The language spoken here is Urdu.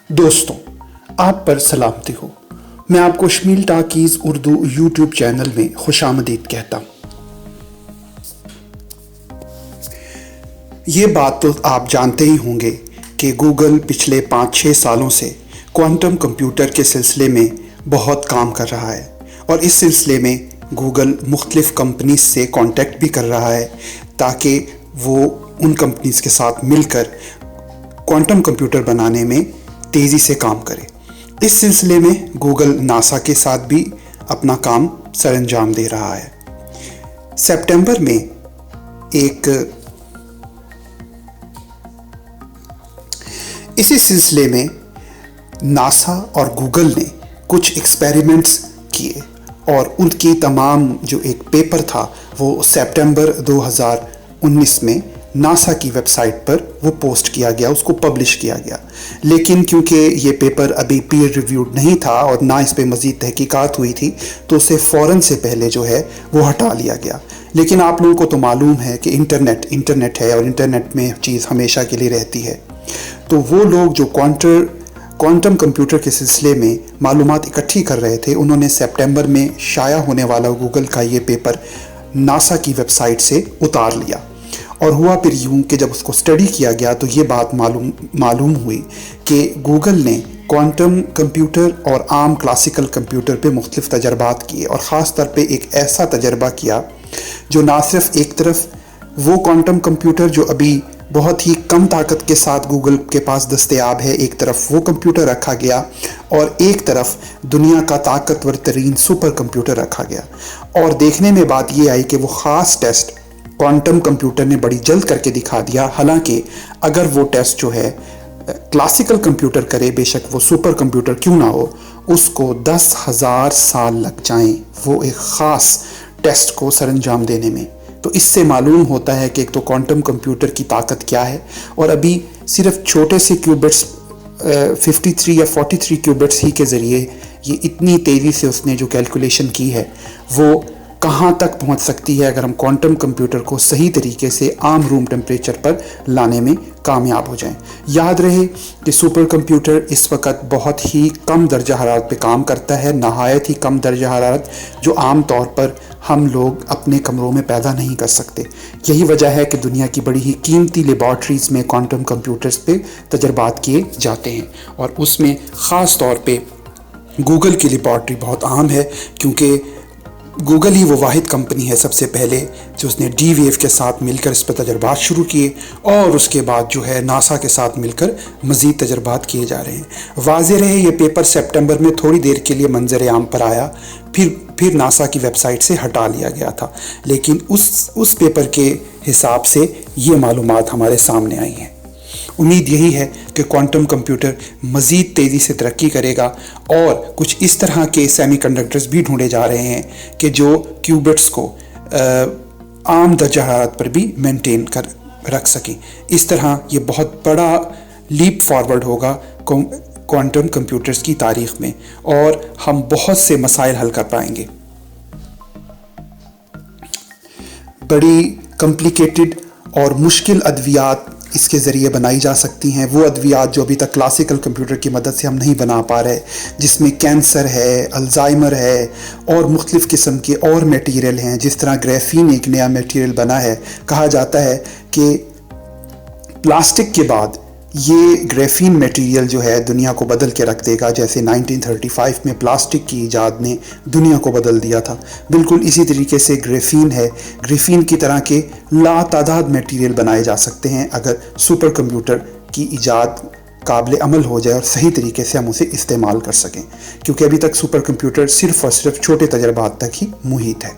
دوستوں، آپ پر سلامتی ہو۔ میں آپ کو Shamil talkies Urdu YouTube channel میں خوش آمدید کہتا ہوں۔ یہ بات تو آپ جانتے ہی ہوں گے کہ گوگل پچھلے 5-6 سالوں سے کوانٹم کمپیوٹر کے سلسلے میں بہت کام کر رہا ہے، اور اس سلسلے میں گوگل مختلف کمپنیز سے کانٹیکٹ بھی کر رہا ہے تاکہ وہ ان کمپنیز کے ساتھ مل کر کوانٹم کمپیوٹر بنانے میں تیزی سے کام کرے۔ اس سلسلے میں گوگل ناسا کے ساتھ بھی اپنا کام سر انجام دے رہا ہے۔ سپٹمبر میں اسی سلسلے میں ناسا اور گوگل نے کچھ ایکسپیریمنٹس کیے، اور ان کی تمام جو ایک پیپر تھا وہ سپٹمبر 2019 میں ناسا کی ویب سائٹ پر وہ پوسٹ کیا گیا، اس کو پبلش کیا گیا۔ لیکن کیونکہ یہ پیپر ابھی پیئر ریویوڈ نہیں تھا اور نہ اس پہ مزید تحقیقات ہوئی تھی، تو اسے فوراً سے پہلے جو ہے وہ ہٹا لیا گیا۔ لیکن آپ لوگوں کو تو معلوم ہے کہ انٹرنیٹ ہے، اور انٹرنیٹ میں چیز ہمیشہ کے لیے رہتی ہے۔ تو وہ لوگ جو کوانٹم کمپیوٹر کے سلسلے میں معلومات اکٹھی کر رہے تھے، انہوں نے سپٹمبر میں شائع ہونے والا گوگل کا یہ پیپر ناسا کی ویب سائٹ سے اتار لیا۔ اور ہوا پھر یوں کہ جب اس کو اسٹڈی کیا گیا تو یہ بات معلوم ہوئی کہ گوگل نے کوانٹم کمپیوٹر اور عام کلاسیکل کمپیوٹر پہ مختلف تجربات کیے، اور خاص طور پہ ایک ایسا تجربہ کیا جو نہ صرف ایک طرف وہ کوانٹم کمپیوٹر جو ابھی بہت ہی کم طاقت کے ساتھ گوگل کے پاس دستیاب ہے، ایک طرف وہ کمپیوٹر رکھا گیا، اور ایک طرف دنیا کا طاقتور ترین سپر کمپیوٹر رکھا گیا۔ اور دیکھنے میں بات یہ آئی کہ وہ خاص ٹیسٹ کوانٹم کمپیوٹر نے بڑی جلد کر کے دکھا دیا، حالانکہ اگر وہ ٹیسٹ جو ہے کلاسیکل کمپیوٹر کرے، بے شک وہ سپر کمپیوٹر کیوں نہ ہو، اس کو 10,000 سال لگ جائیں وہ ایک خاص ٹیسٹ کو سر انجام دینے میں۔ تو اس سے معلوم ہوتا ہے کہ ایک تو کوانٹم کمپیوٹر کی طاقت کیا ہے، اور ابھی صرف چھوٹے سے کیوبٹس 53 یا 43 کیوبٹس ہی کے ذریعے یہ اتنی تیزی سے اس نے جو کیلکولیشن کی ہے وہ کہاں تک پہنچ سکتی ہے اگر ہم کوانٹم کمپیوٹر کو صحیح طریقے سے عام روم ٹمپریچر پر لانے میں کامیاب ہو جائیں۔ یاد رہے کہ سپر کمپیوٹر اس وقت بہت ہی کم درجہ حرارت پہ کام کرتا ہے، نہایت ہی کم درجہ حرارت جو عام طور پر ہم لوگ اپنے کمروں میں پیدا نہیں کر سکتے۔ یہی وجہ ہے کہ دنیا کی بڑی ہی قیمتی لیبارٹریز میں کوانٹم کمپیوٹرز پہ تجربات کیے جاتے ہیں، اور اس میں خاص طور پہ گوگل کی لیبارٹری بہت اہم ہے، کیونکہ گوگل ہی وہ واحد کمپنی ہے سب سے پہلے جو اس نے ڈی ویو کے ساتھ مل کر اس پر تجربات شروع کیے، اور اس کے بعد جو ہے ناسا کے ساتھ مل کر مزید تجربات کیے جا رہے ہیں۔ واضح رہے یہ پیپر سپٹمبر میں تھوڑی دیر کے لیے منظر عام پر آیا، پھر ناسا کی ویب سائٹ سے ہٹا لیا گیا تھا، لیکن اس پیپر کے حساب سے یہ معلومات ہمارے سامنے آئی ہیں۔ امید یہی ہے کہ کوانٹم کمپیوٹر مزید تیزی سے ترقی کرے گا، اور کچھ اس طرح کے سیمی کنڈکٹرز بھی ڈھونڈے جا رہے ہیں کہ جو کیوبٹس کو عام درجہ حرارت پر بھی مینٹین کر رکھ سکیں۔ اس طرح یہ بہت بڑا لیپ فارورڈ ہوگا کوانٹم کمپیوٹرز کی تاریخ میں، اور ہم بہت سے مسائل حل کر پائیں گے۔ بڑی کمپلیکیٹڈ اور مشکل ادویات اس کے ذریعے بنائی جا سکتی ہیں، وہ ادویات جو ابھی تک کلاسیکل کمپیوٹر کی مدد سے ہم نہیں بنا پا رہے، جس میں کینسر ہے، الزائمر ہے، اور مختلف قسم کے اور میٹیریل ہیں۔ جس طرح گریفین ایک نیا میٹیریل بنا ہے، کہا جاتا ہے کہ پلاسٹک کے بعد یہ گریفین میٹیریل جو ہے دنیا کو بدل کے رکھ دے گا، جیسے 1935 میں پلاسٹک کی ایجاد نے دنیا کو بدل دیا تھا۔ بالکل اسی طریقے سے گریفین ہے، گریفین کی طرح کے لا تعداد میٹیریل بنائے جا سکتے ہیں اگر سپر کمپیوٹر کی ایجاد قابل عمل ہو جائے اور صحیح طریقے سے ہم اسے استعمال کر سکیں، کیونکہ ابھی تک سپر کمپیوٹر صرف اور صرف چھوٹے تجربات تک ہی محیط ہے۔